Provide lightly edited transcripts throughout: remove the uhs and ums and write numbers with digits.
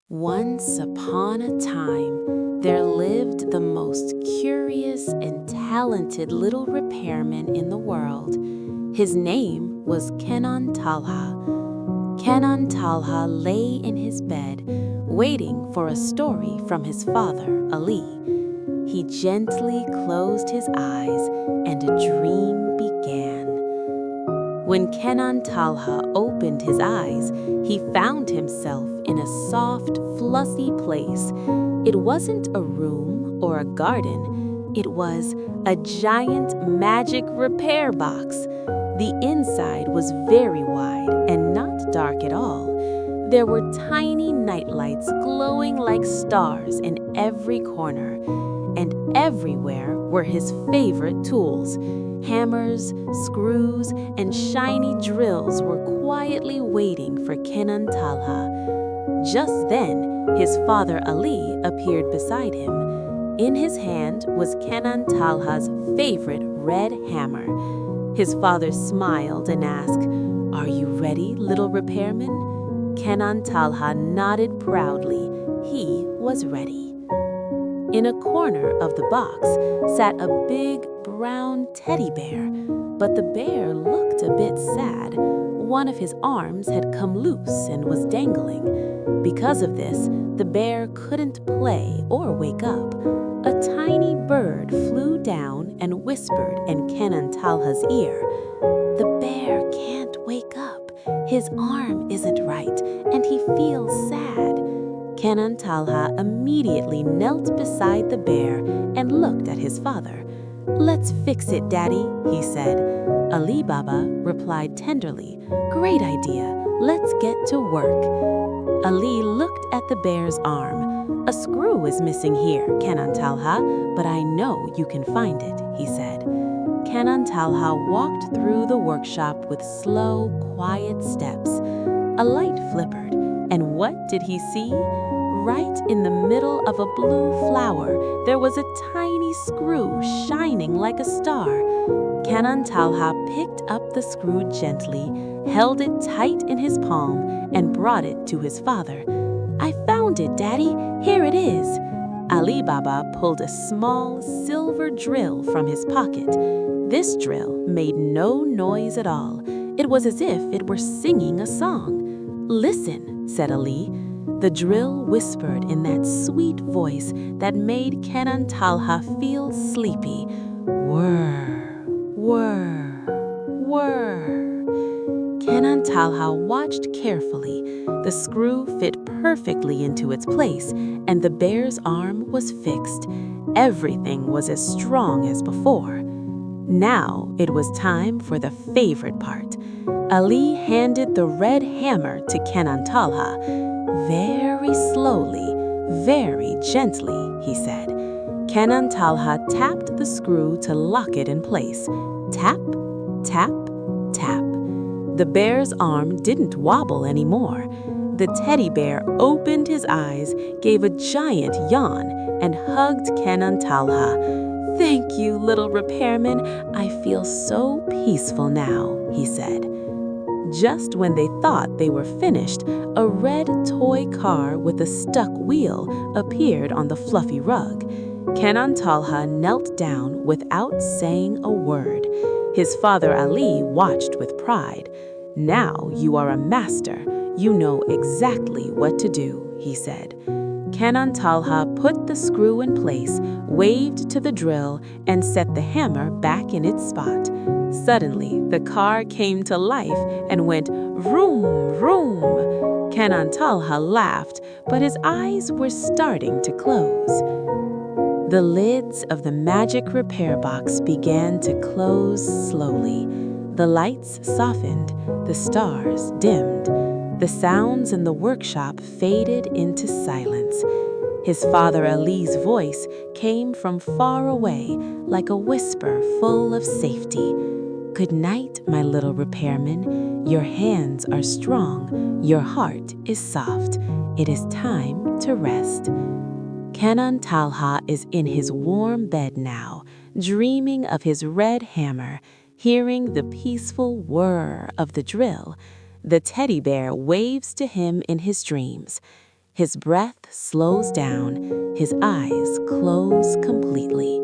Once upon a time, there lived the most curious and talented little repairman in the world. His name was Kenan Talha. Kenan Talha lay in his bed, waiting for a story from his father, Ali. He gently closed his eyes, and a dream began. When Kenan Talha opened his eyes, he found himself in a soft, fluffy place. It wasn't a room or a garden. It was a giant magic repair box. The inside was very wide and not dark at all. There were tiny nightlights glowing like stars in every corner, and everywhere were his favorite tools. Hammers, screws, and shiny drills were quietly waiting for Kenan Talha. Just then, his father Ali appeared beside him. In his hand was Kenan Talha's favorite red hammer. His father smiled and asked, "Are you ready, little repairman?" Kenan Talha nodded proudly. He was ready. In a corner of the box sat a big brown teddy bear, but the bear looked a bit sad. One of his arms had come loose and was dangling. Because of this, the bear couldn't play or wake up. A tiny bird flew down and whispered in Kenan Talha's ear, "The bear can't wake up. His arm isn't right, and he feels sad." Kenan Talha immediately knelt beside the bear and looked at his father. "Let's fix it, Daddy," he said. Ali Baba replied tenderly, "Great idea. Let's get to work." Ali looked at the bear's arm. "A screw is missing here, Kenan Talha, but I know you can find it," he said. Kenan Talha walked through the workshop with slow, quiet steps. A light flickered, and what did he see? Right in the middle of a blue flower, there was a tiny screw shining like a star. Kenan Talha picked up the screw gently, held it tight in his palm, and brought it to his father. "I found it, Daddy. Here it is." Ali Baba pulled a small silver drill from his pocket. This drill made no noise at all. It was as if it were singing a song. "Listen," said Ali. The drill whispered in that sweet voice that made Kenan Talha feel sleepy. "Whirr, whirr, whirr." Kenan Talha watched carefully. The screw fit perfectly into its place, and the bear's arm was fixed. Everything was as strong as before. Now it was time for the favorite part. Ali handed the red hammer to Kenan Talha. "Very slowly, very gently," he said. Kenan Talha tapped the screw to lock it in place. Tap, tap, tap. The bear's arm didn't wobble anymore. The teddy bear opened his eyes, gave a giant yawn, and hugged Kenan Talha. "Thank you, little repairman. I feel so peaceful now," he said. Just when they thought they were finished, a red toy car with a stuck wheel appeared on the fluffy rug. Kenan Talha knelt down without saying a word. His father Ali watched with pride. "Now you are a master. You know exactly what to do," he said. Kenan Talha put the screw in place, waved to the drill, and set the hammer back in its spot. Suddenly, the car came to life and went vroom, vroom. Kenan Talha laughed, but his eyes were starting to close. The lids of the magic repair box began to close slowly. The lights softened, the stars dimmed. The sounds in the workshop faded into silence. His father Ali's voice came from far away like a whisper full of safety. "Good night, my little repairman. Your hands are strong. Your heart is soft. It is time to rest." Kenan Talha is in his warm bed now, dreaming of his red hammer, hearing the peaceful whirr of the drill. The teddy bear waves to him in his dreams. His breath slows down, his eyes close completely.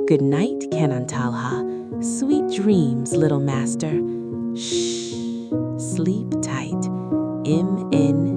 Good night, Kenan Talha. Sweet dreams, little master. Shh, sleep tight. M.N.